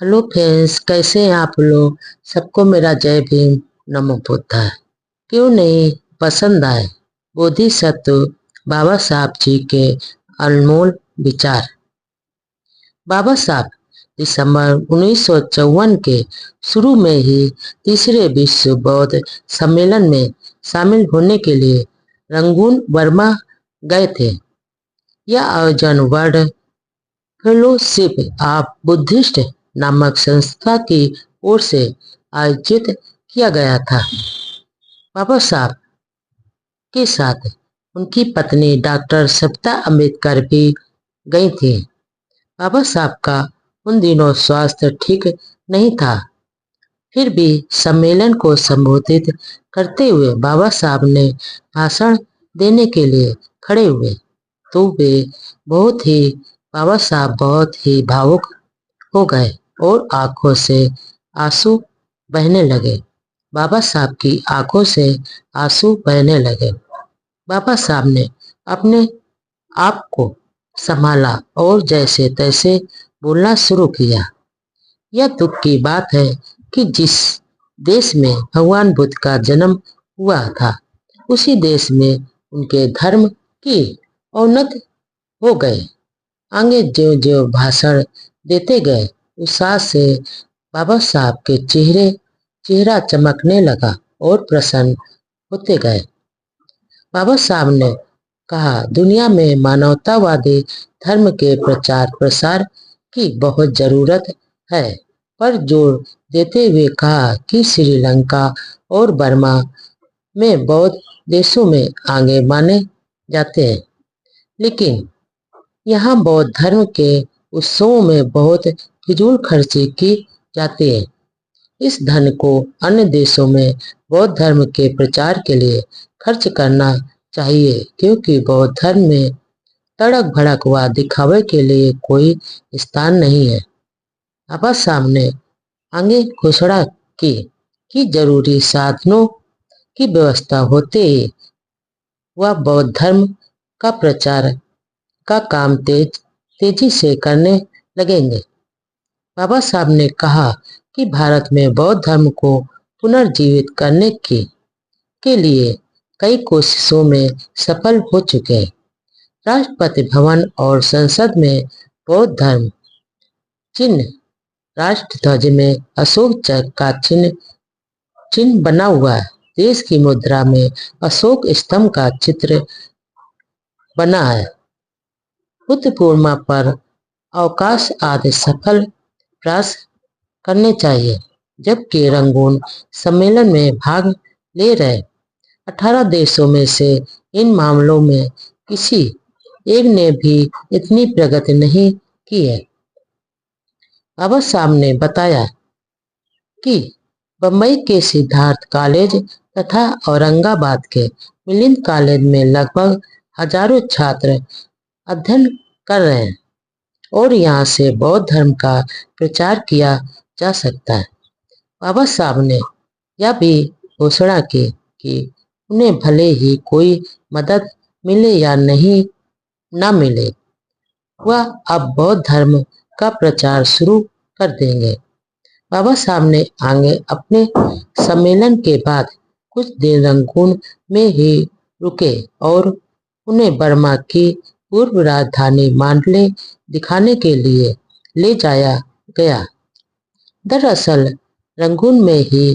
Hello friends, कैसे हैं आप लोग। सबको मेरा जय भीम, नमो बुद्धाय। क्यों नहीं पसंद आए बोधिसत्व बाबा साहब जी के अनमोल विचार। बाबा साहब दिसंबर 1954 के शुरू में ही तीसरे विश्व बौद्ध सम्मेलन में शामिल होने के लिए रंगून बर्मा गए थे। यह आयोजन वर्ल्ड फेलोशिप ऑफ बुद्धिस्ट नामक संस्था की ओर से आयोजित किया गया था। बाबा साहब के साथ उनकी पत्नी डॉक्टर सविता अम्बेडकर भी गई थी। बाबा साहब का उन दिनों स्वास्थ्य ठीक नहीं था, फिर भी सम्मेलन को संबोधित करते हुए बाबा साहब ने भाषण देने के लिए खड़े हुए तो बाबा साहब बहुत ही भावुक हो गए और आंखों से आंसू बहने लगे। बाबा साहब की आंखों से आंसू बहने लगे। बाबा साहब ने अपने आप को संभाला और जैसे तैसे बोलना शुरू किया। यह दुख की बात है कि जिस देश में भगवान बुद्ध का जन्म हुआ था, उसी देश में उनके धर्म की अवनति हो गए। आगे जो जो भाषण देते गए, उत्साह से बाबा साहब के चेहरा चमकने लगा और प्रसन्न होते गए। बाबा साहब ने कहा, दुनिया में मानवतावादी धर्म के प्रचार प्रसार की बहुत जरूरत है, पर जोर देते हुए कहा कि श्रीलंका और बर्मा में बौद्ध देशों में आगे माने जाते हैं, लेकिन यहाँ बौद्ध धर्म के उत्सवों में बहुत फिजूल खर्ची की जाती है। इस धन को अन्य देशों में बौद्ध धर्म के प्रचार के लिए खर्च करना चाहिए, क्योंकि बौद्ध धर्म में तड़क भड़क व दिखावे के लिए कोई स्थान नहीं है। बाबा साहब ने आगे घोषणा की कि जरूरी साधनों की व्यवस्था होते ही वह बौद्ध धर्म का प्रचार का काम तेजी से करने लगेंगे। बाबा साहब ने कहा कि भारत में बौद्ध धर्म को पुनर्जीवित करने के लिए कई कोशिशों में सफल हो चुके हैं। राष्ट्रपति भवन और संसद में बौद्ध धर्म चिन्ह, राष्ट्रध्वज में अशोक चक्र का चिन्ह बना हुआ है। देश की मुद्रा में अशोक स्तंभ का चित्र बना है। बुद्ध पूर्णिमा पर अवकाश आदि सफल प्रयास करने चाहिए। जबकि रंगून सम्मेलन में भाग ले रहे 18 देशों में से इन मामलों में किसी एक ने भी इतनी प्रगति नहीं की है। बाबा साहब ने बताया कि बम्बई के सिद्धार्थ कॉलेज तथा औरंगाबाद के मिलिंद कॉलेज में लगभग हजारों छात्र अध्ययन कर रहे हैं और यहाँ से बौद्ध धर्म का प्रचार किया जा सकता है। बाबा साहब ने यह भी घोषणा की कि उन्हें भले ही कोई मदद मिले या नहीं ना मिले, वह अब बौद्ध धर्म का प्रचार शुरू कर देंगे। बाबा साहब ने आगे अपने सम्मेलन के बाद कुछ दिन रंगून में ही रुके और उन्हें बर्मा की पूर्व राजधानी मांडले दिखाने के लिए ले जाया गया। दरअसल रंगून में ही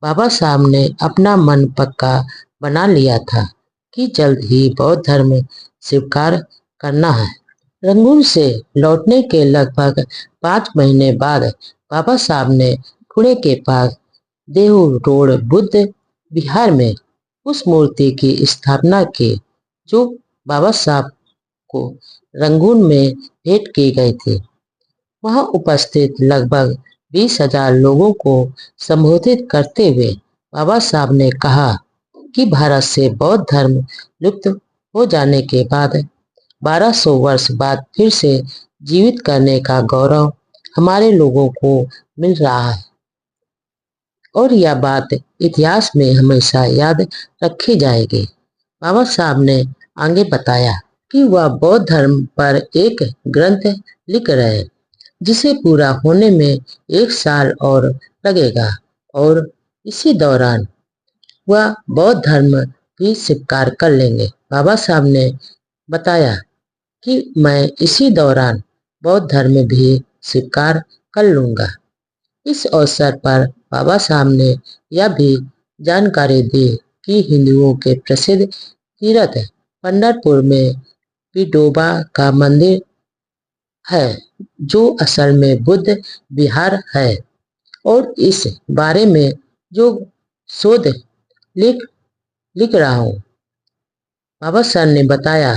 बाबा साहब ने अपना मन पक्का बना लिया था कि जल्द ही बौद्ध धर्म स्वीकार करना है। रंगून से लौटने के लगभग 5 महीने बाद बाबा साहब ने पुणे के पास देहू रोड बुद्ध विहार में उस मूर्ति की स्थापना की जो बाबा साहब को रंगून में भेंट की गई थी। वहां उपस्थित लगभग 20,000 लोगों को संबोधित करते हुए बाबा साहब ने कहा कि भारत से बौद्ध धर्म लुप्त हो जाने के बाद 1200 वर्ष बाद फिर से जीवित करने का गौरव हमारे लोगों को मिल रहा है और यह बात इतिहास में हमेशा याद रखी जाएगी। बाबा साहब ने आगे बताया कि वह बौद्ध धर्म पर एक ग्रंथ लिख रहे हैं जिसे पूरा होने में 1 साल और लगेगा, और इसी दौरान वह बौद्ध धर्म भी स्वीकार कर लेंगे। बाबा साहब ने बताया कि मैं इसी दौरान बौद्ध धर्म भी स्वीकार कर लूंगा। इस अवसर पर बाबा साहब ने यह भी जानकारी दी कि हिंदुओं के प्रसिद्ध तीर्थ पंढरपुर में विठोबा का मंदिर है, जो असल में बुद्ध विहार है, और इस बारे में जो शोध लिख लिख रहा हूँ। बाबा साहब ने बताया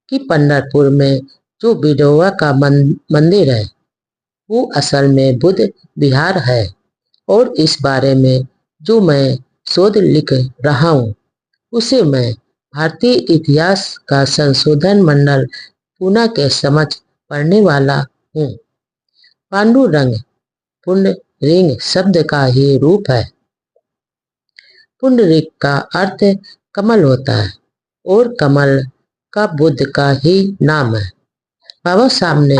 कि पंढरपुर में जो विठोबा का मंदिर है वो असल में बुद्ध विहार है, और इस बारे में जो मैं शोध लिख रहा हूँ उसे मैं भारतीय इतिहास का संशोधन मंडल पूना के समक्ष पढ़ने वाला हूँ। पांडुरंग पुंडरीक शब्द का ही रूप है। पुंडरीक का अर्थ कमल होता है, और कमल का बुद्ध का ही नाम है। बाबा साहब ने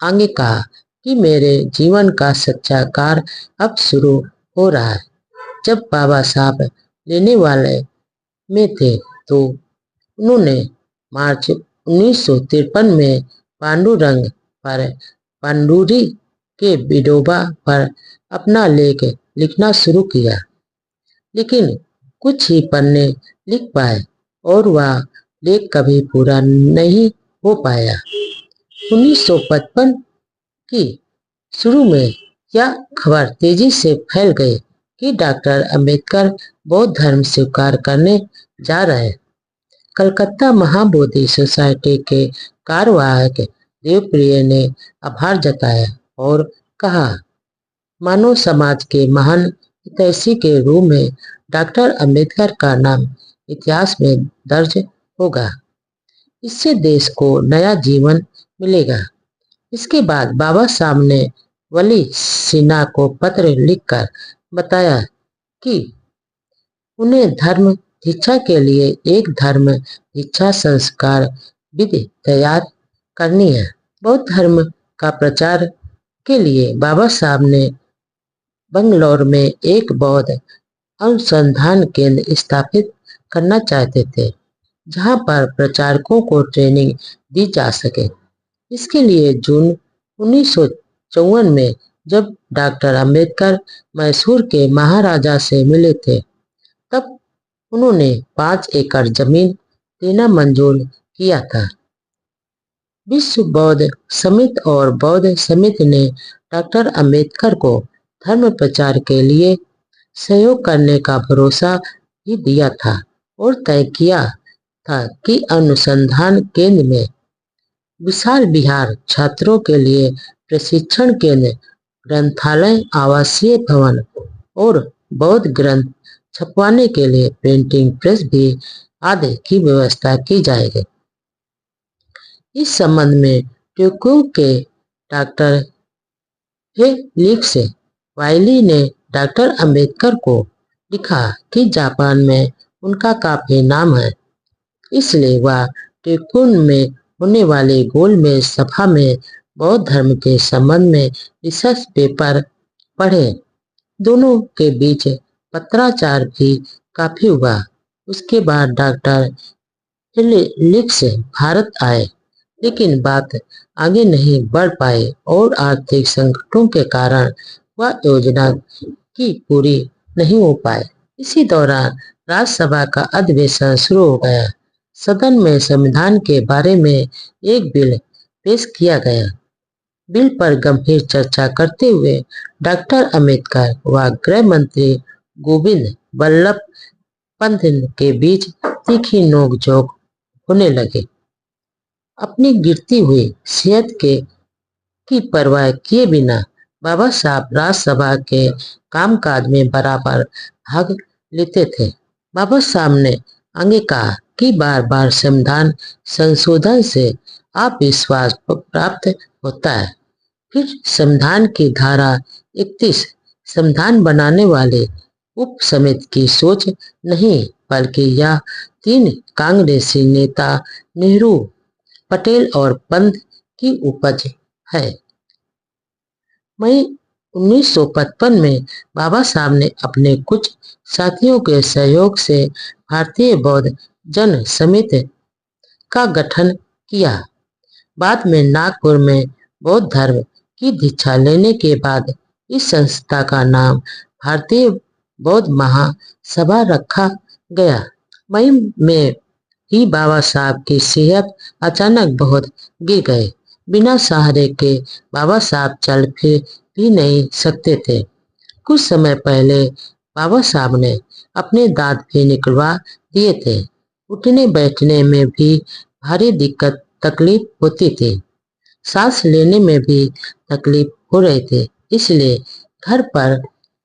आगे कहा कि मेरे जीवन का सच्चा कार्य अब शुरू हो रहा है। जब बाबा साहब लेने वाले में थे तो उन्होंने मार्च 1953 में पांडुरंग पर पांडुरी के विठोबा पर अपना लेख लिखना शुरू किया, लेकिन कुछ ही पन्ने लिख पाए और वह लेख कभी पूरा नहीं हो पाया। 1955 की शुरू में यह खबर तेजी से फैल गई कि डॉक्टर अंबेडकर बौद्ध धर्म स्वीकार करने जा रहे हैं। कलकत्ता महाबोधि सोसाइटी के कार्यवाहक देवप्रिय ने आभार जताया और कहा, मानव समाज के महान हितैषी के रूप में डॉक्टर अंबेडकर का नाम इतिहास में दर्ज होगा। इससे देश को नया जीवन मिलेगा। इसके बाद बाबा साहब ने वली सिन्हा को पत्र लिखकर बताया कि उन्हें धर्म दीक्षा के लिए एक धर्म दीक्षा संस्कार विधि तैयार करनी है। बौद्ध धर्म का प्रचार के लिए बाबा साहब ने बंगलौर में एक बौद्ध अनुसंधान केंद्र स्थापित करना चाहते थे, जहां पर प्रचारकों को ट्रेनिंग दी जा सके। इसके लिए जून 1954 में जब डॉक्टर अंबेडकर मैसूर के महाराजा से मिले थे, तब उन्होंने 5 एकड़ जमीन देना मंजूर किया था। विश्व बौद्ध समिति और बौद्ध समिति ने डॉक्टर अंबेडकर को धर्म प्रचार के लिए सहयोग करने का भरोसा भी दिया था और तय किया था कि अनुसंधान केंद्र में विशाल विहार, छात्रों के लिए प्रशिक्षण केंद्र, ग्रंथालय, आवासीय भवन और बौद्ध ग्रंथ छपवाने के लिए प्रिंटिंग प्रेस भी आदि की व्यवस्था की जाएगी। इस संबंध में टोक्यो के डॉक्टर फेलिक्स वाइली ने डॉक्टर अंबेडकर को लिखा कि जापान में उनका काफी नाम है, इसलिए वह टोक्यो में होने वाली गोलमेज सभा में बौद्ध धर्म के संबंध में रिसर्च पेपर पढ़े। दोनों के बीच पत्राचार भी काफी हुआ। उसके बाद डॉक्टर फेलिक्स भारत आए, लेकिन बात आगे नहीं बढ़ पाई और आर्थिक संकटों के कारण वह योजना की पूरी नहीं हो पाए। इसी दौरान राज्यसभा का अधिवेशन शुरू हो गया। सदन में संविधान के बारे में एक बिल पेश किया गया। बिल पर गंभीर चर्चा करते हुए डॉक्टर अंबेडकर व गृह मंत्री गोविंद वल्लभ पंत के बीच तीखी नोकझोंक होने लगे। अपनी गिरती हुई सेहत की परवाह किए बिना बाबा साहब राज्यसभा के कामकाज में बराबर भाग लेते थे। बाबा साहब ने आगे कहा कि बार बार संविधान संशोधन से अविश्वास प्राप्त होता है। फिर संविधान की धारा 31 संविधान बनाने वाले उप समिति की सोच नहीं, बल्कि यह 3 कांग्रेसी नेता नेहरू, पटेल और पंत की उपज है। मई 1955 में बाबा साहब ने अपने कुछ साथियों के सहयोग से भारतीय बौद्ध जन समिति का गठन किया। बाद में नागपुर में बौद्ध धर्म की दीक्षा लेने के बाद इस संस्था का नाम भारतीय बौद्ध महासभा रखा गया। मई में ही बाबा साहब की सेहत अचानक बहुत गिर गई। बिना सहारे के बाबा साहब चल फिर भी नहीं सकते थे। कुछ समय पहले बाबा साहब ने अपने दांत भी निकलवा दिए थे। उठने बैठने में भी भारी दिक्कत तकलीफ होती थी। सांस लेने में भी तकलीफ हो रही थी। इसलिए घर पर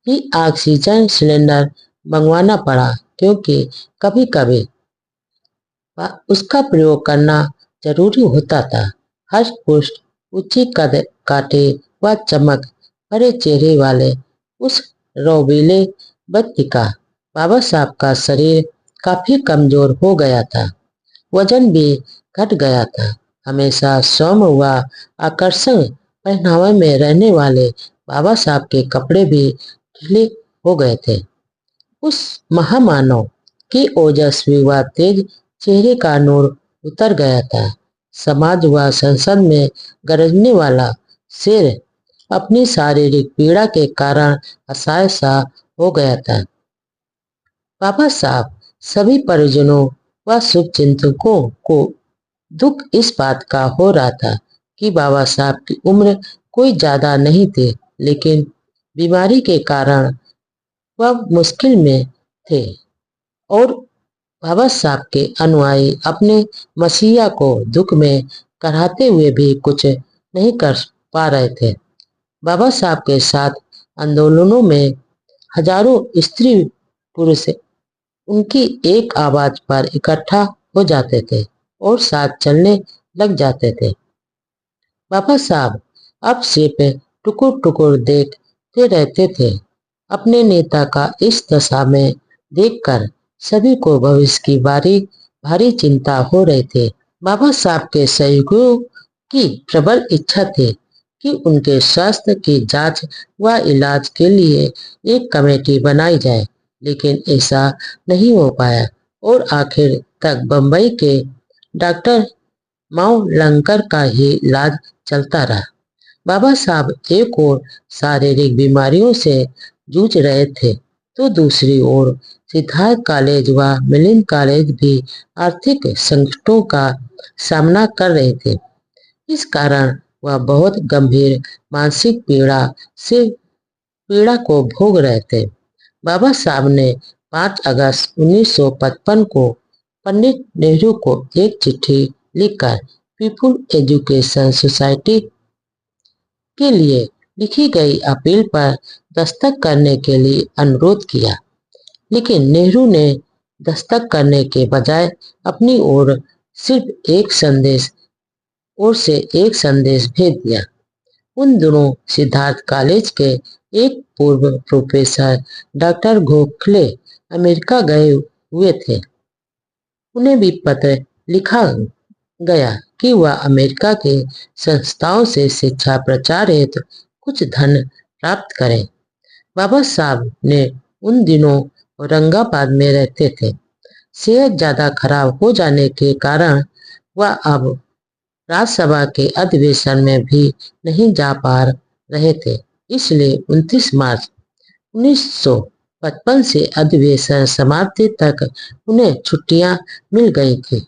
ही ऑक्सीजन सिलेंडर मंगवाना पड़ा, क्योंकि कभी कभी उसका प्रयोग करना जरूरी होता था। हष्ट पुष्ट, ऊंची कद काटे व चमक भरे चेहरे वाले उस रौबीले व्यक्ति का बाबा साहब का शरीर काफी कमजोर हो गया था। वजन भी घट गया था। हमेशा सौम्य व आकर्षक पहनावे में रहने वाले बाबा साहब के कपड़े भी ढीले हो गए थे। उस महामानव की ओजस्वी व तेज चेहरे का नूर उतर गया था। समाज व संसद में गरजने वाला शेर अपनी शारीरिक पीड़ा के कारण असहाय सा हो गया था। बाबा साहब सभी परिजनों व शुभचिंतकों को दुख इस बात का हो रहा था कि बाबा साहब की उम्र कोई ज्यादा नहीं थी, लेकिन बीमारी के कारण वह मुश्किल में थे और बाबा साहब के अनुयायी अपने मसीहा को दुख में कराहते हुए भी कुछ नहीं कर पा रहे थे। बाबा साहब के साथ आंदोलनों में हजारों स्त्री पुरुष उनकी एक आवाज पर इकट्ठा हो जाते थे और साथ चलने लग जाते थे। बाबा साहब अब सिर्फ टुकुर टुकुर देखते रहते थे। अपने नेता का इस दशा में देखकर सभी को भविष्य की भारी चिंता हो रही थी। बाबा साहब के सहयोगियों की प्रबल इच्छा थी कि उनके स्वास्थ्य की जांच व इलाज के लिए एक कमेटी बनाई जाए, लेकिन ऐसा नहीं हो पाया और आखिर तक बंबई के डॉक्टर मावलंकर का ही इलाज चलता रहा। बाबा साहब एक ओर शारीरिक बीमारियों से जूझ रहे थे, तो दूसरी ओर सिद्धार्थ कॉलेज व मिलिंद कॉलेज भी आर्थिक संकटों का सामना कर रहे थे। इस कारण वह बहुत गंभीर मानसिक पीड़ा को भोग रहे थे। बाबा साहब ने 5 अगस्त 1955 को पंडित नेहरू को एक चिट्ठी लिखकर पीपुल एजुकेशन सोसाइटी के लिए लिखी गई अपील पर दस्तखत करने के लिए अनुरोध किया, लेकिन नेहरू ने दस्तखत करने के बजाय अपनी ओर से एक संदेश भेज दिया। उन दिनों सिद्धार्थ कॉलेज के एक पूर्व प्रोफेसर डॉक्टर गोखले अमेरिका गए हुए थे। उन्हें भी पत्र लिखा गया कि वह अमेरिका के संस्थाओं से शिक्षा प्रचार हेतु कुछ धन प्राप्त करें। बाबा साहब ने उन दिनों औरंगाबाद में रहते थे। सेहत ज्यादा खराब हो जाने के कारण वह अब राज्यसभा के अधिवेशन में भी नहीं जा पा रहे थे। इसलिए 29 मार्च 1955 से अधिवेशन समाप्ति तक उन्हें छुट्टियां मिल गई थी।